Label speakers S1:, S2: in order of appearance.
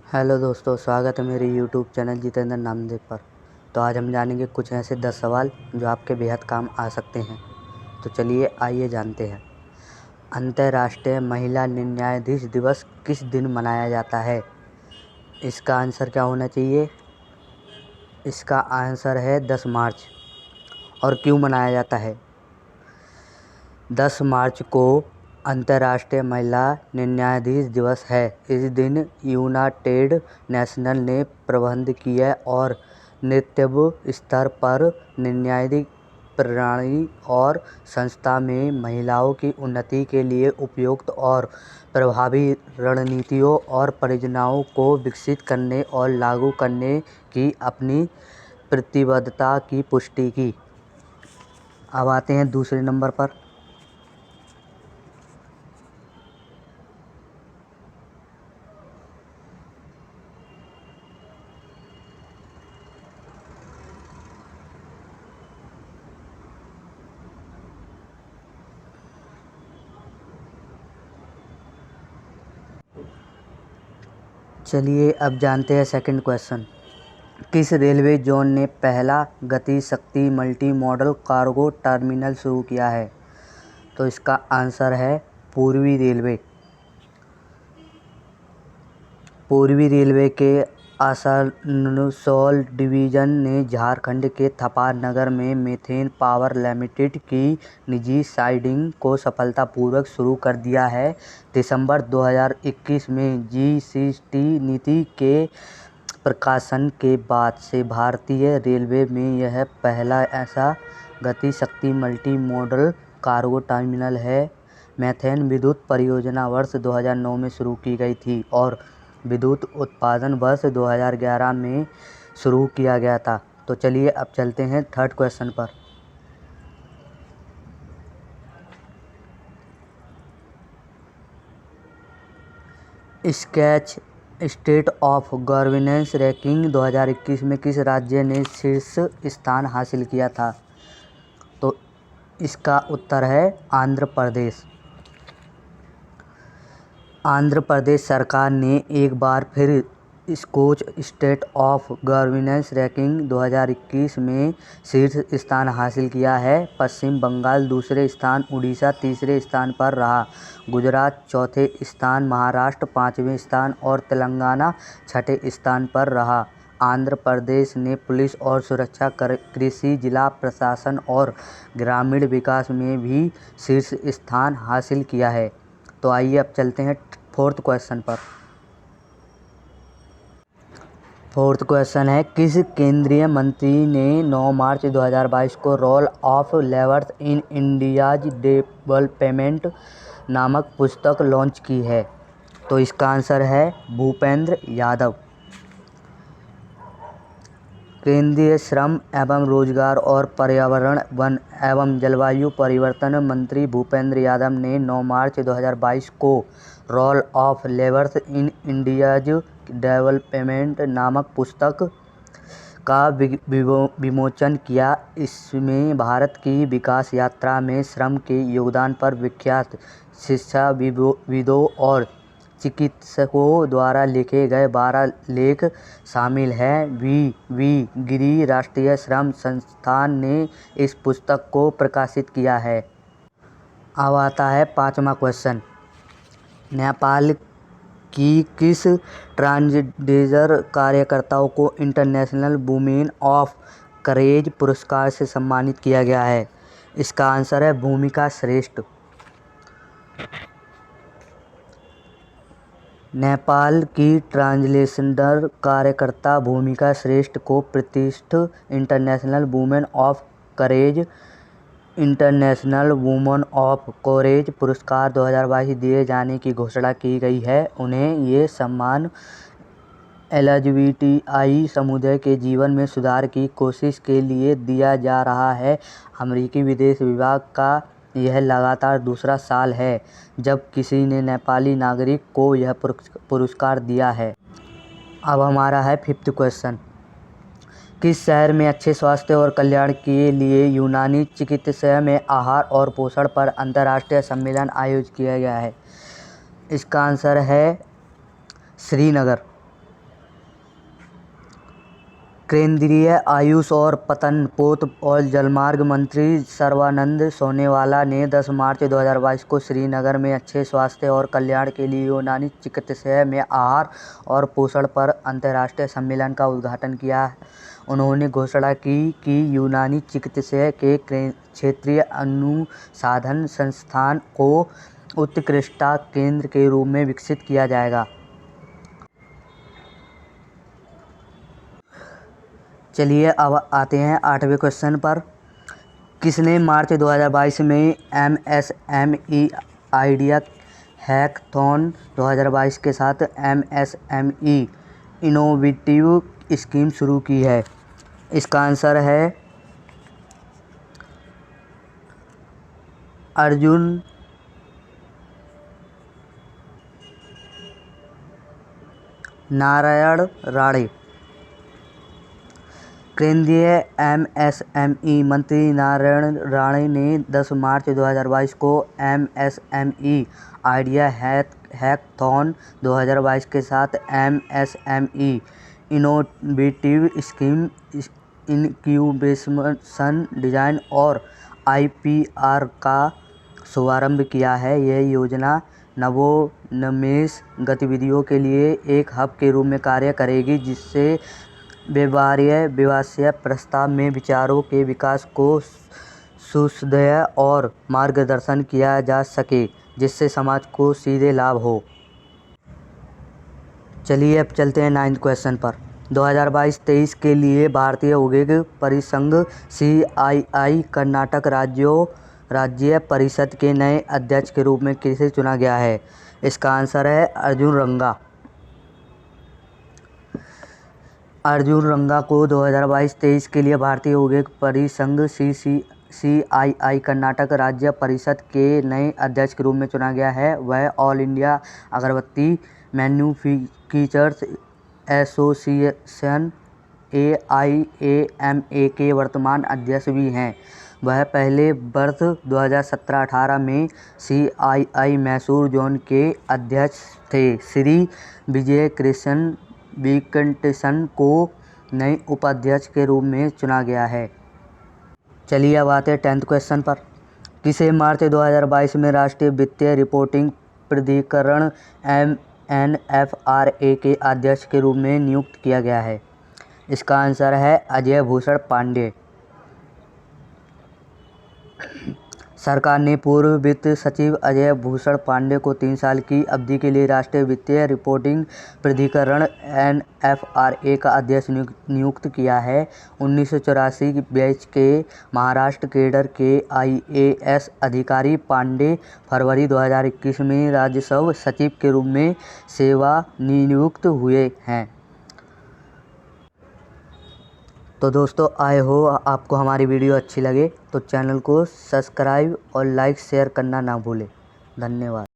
S1: Hello दोस्तों, स्वागत है मेरे यूट्यूब चैनल जितेंद्र नामदेव पर। तो आज हम जानेंगे कुछ ऐसे 10 सवाल जो आपके बेहद काम आ सकते हैं। तो चलिए आइए जानते हैं। अंतर्राष्ट्रीय महिला न्यायाधीश दिवस किस दिन मनाया जाता है? इसका आंसर क्या होना चाहिए? इसका आंसर है 10 मार्च। और क्यों मनाया जाता है? 10 मार्च को अंतर्राष्ट्रीय महिला न्यायाधीश दिवस है। इस दिन यूनाइटेड नेशंस ने प्रबंधकीय और नेतृत्व स्तर पर न्यायिक प्रणाली और संस्था में महिलाओं की उन्नति के लिए उपयुक्त और प्रभावी रणनीतियों और परियोजनाओं को विकसित करने और लागू करने की अपनी प्रतिबद्धता की पुष्टि की। अब आते हैं दूसरे नंबर पर। चलिए अब जानते हैं सेकंड क्वेश्चन। किस रेलवे जोन ने पहला गति शक्ति मल्टी मॉडल कार्गो टर्मिनल शुरू किया है? तो इसका आंसर है पूर्वी रेलवे। पूर्वी रेलवे के आसनसोल डिवीज़न ने झारखंड के थपा नगर में मीथेन पावर लिमिटेड की निजी साइडिंग को सफलतापूर्वक शुरू कर दिया है। दिसंबर 2021 में जीसीटी नीति के प्रकाशन के बाद से भारतीय रेलवे में यह पहला ऐसा गति शक्ति मल्टी मॉडल कार्गो टर्मिनल है। मीथेन विद्युत परियोजना वर्ष 2009 में शुरू की गई थी और विद्युत उत्पादन वर्ष 2011 में शुरू किया गया था। तो चलिए अब चलते हैं थर्ड क्वेश्चन पर। Sketch state of governance ranking 2021 में किस राज्य ने शीर्ष स्थान हासिल किया था? तो इसका उत्तर है आंध्र प्रदेश। आंध्र प्रदेश सरकार ने एक बार फिर Skoch state of governance ranking 2021 में शीर्ष स्थान हासिल किया है। पश्चिम बंगाल दूसरे स्थान, उड़ीसा तीसरे स्थान पर रहा, गुजरात चौथे स्थान, महाराष्ट्र पाँचवें स्थान और तेलंगाना छठे स्थान पर रहा। आंध्र प्रदेश ने पुलिस और सुरक्षा, कृषि, जिला प्रशासन और ग्रामीण विकास में भी शीर्ष स्थान हासिल किया है। तो आइए अब चलते हैं फोर्थ क्वेश्चन पर। फोर्थ क्वेश्चन है, किस केंद्रीय मंत्री ने 9 मार्च 2022 को role of labours in India's development नामक पुस्तक लॉन्च की है? तो इसका आंसर है भूपेंद्र यादव। केंद्रीय श्रम एवं रोजगार और पर्यावरण, वन एवं जलवायु परिवर्तन मंत्री भूपेंद्र यादव ने 9 मार्च 2022 को role of labours in India's development नामक पुस्तक का विमोचन किया। इसमें भारत की विकास यात्रा में श्रम के योगदान पर विख्यात शिक्षाविदों और चिकित्सकों द्वारा लिखे गए 12 लेख शामिल हैं। वी गिरी राष्ट्रीय श्रम संस्थान ने इस पुस्तक को प्रकाशित किया है। अब आता है पांचवा क्वेश्चन। नेपाल की किस ट्रांसजेंडर कार्यकर्ताओं को इंटरनेशनल वुमेन ऑफ करेज पुरस्कार से सम्मानित किया गया है? इसका आंसर है भूमिका श्रेष्ठ। नेपाल की ट्रांसजेंडर कार्यकर्ता भूमिका श्रेष्ठ को प्रतिष्ठित international women of courage international women of courage पुरस्कार 2022 दिए जाने की घोषणा की गई है। उन्हें ये सम्मान एलजीबीटीआई समुदाय के जीवन में सुधार की कोशिश के लिए दिया जा रहा है। अमेरिकी विदेश विभाग का यह लगातार दूसरा साल है जब किसी ने नेपाली नागरिक को यह पुरस्कार दिया है। अब हमारा है फिफ्थ क्वेश्चन। किस शहर में अच्छे स्वास्थ्य और कल्याण के लिए यूनानी चिकित्सा में आहार और पोषण पर अंतर्राष्ट्रीय सम्मेलन आयोजित किया गया है? इसका आंसर है श्रीनगर। केंद्रीय आयुष और पतन, पोत और जलमार्ग मंत्री सर्बानंद सोनोवाल ने 10 मार्च 2022 को श्रीनगर में अच्छे स्वास्थ्य और कल्याण के लिए यूनानी चिकित्सा में आहार और पोषण पर अंतर्राष्ट्रीय सम्मेलन का उद्घाटन किया। उन्होंने घोषणा की कि यूनानी चिकित्सा के क्षेत्रीय अनुसंधान संस्थान को उत्कृष्टता केंद्र के रूप में विकसित किया जाएगा। चलिए अब आते हैं 8वें क्वेश्चन पर। किसने मार्च 2022 में MSME आइडिया हैकाथॉन 2022 के साथ MSME इनोवेटिव स्कीम शुरू की है? इसका आंसर है अर्जुन नारायण राणे। केंद्रीय MSME मंत्री नारायण राणे ने 10 मार्च 2022 को MSME आइडिया हैकाथॉन 2022 के साथ MSME innovative scheme, incubation, design और IPR का शुभारंभ किया है। यह योजना नवोन्मेष गतिविधियों के लिए एक हब के रूप में कार्य करेगी, जिससे व्यवसाय प्रस्ताव में विचारों के विकास को सुदृढ़ और मार्गदर्शन किया जा सके, जिससे समाज को सीधे लाभ हो। चलिए अब चलते हैं 9th क्वेश्चन पर। 2022-23 के लिए भारतीय औद्योगिक परिसंघ CII कर्नाटक राज्य परिषद के नए अध्यक्ष के रूप में किसे चुना गया है? इसका आंसर है अर्जुन रंगा। अर्जुन रंगा को 2022-23 के लिए भारतीय औद्योगिक परिसंघ CII कर्नाटक राज्य परिषद के नए अध्यक्ष के रूप में चुना गया है। वह ऑल इंडिया अगरबत्ती मैन्युफैक्चरर्स एसोसिएशन AIAMA के वर्तमान अध्यक्ष भी हैं। वह पहले वर्ष 2017-18 में CII मैसूर जोन के अध्यक्ष थे। श्री विजय कृष्ण वेंकटेशन को नए उपाध्यक्ष के रूप में चुना गया है। चलिए अब आते हैं 10th क्वेश्चन पर। किसे मार्च 2022 में राष्ट्रीय वित्तीय रिपोर्टिंग प्राधिकरण NFRA के अध्यक्ष के रूप में नियुक्त किया गया है? इसका आंसर है अजय भूषण पांडे। सरकार ने पूर्व वित्त सचिव अजय भूषण पांडे को 3 साल की अवधि के लिए राष्ट्रीय वित्तीय रिपोर्टिंग प्राधिकरण NFRA का अध्यक्ष नियुक्त किया है। 1984 बैच के महाराष्ट्र कैडर के IAS अधिकारी पांडे फरवरी 2021 में राजस्व सचिव के रूप में सेवानिवृत्त हुए हैं। तो दोस्तों, आई होप आपको हमारी वीडियो अच्छी लगे तो चैनल को सब्सक्राइब और लाइक शेयर करना ना भूलें। धन्यवाद।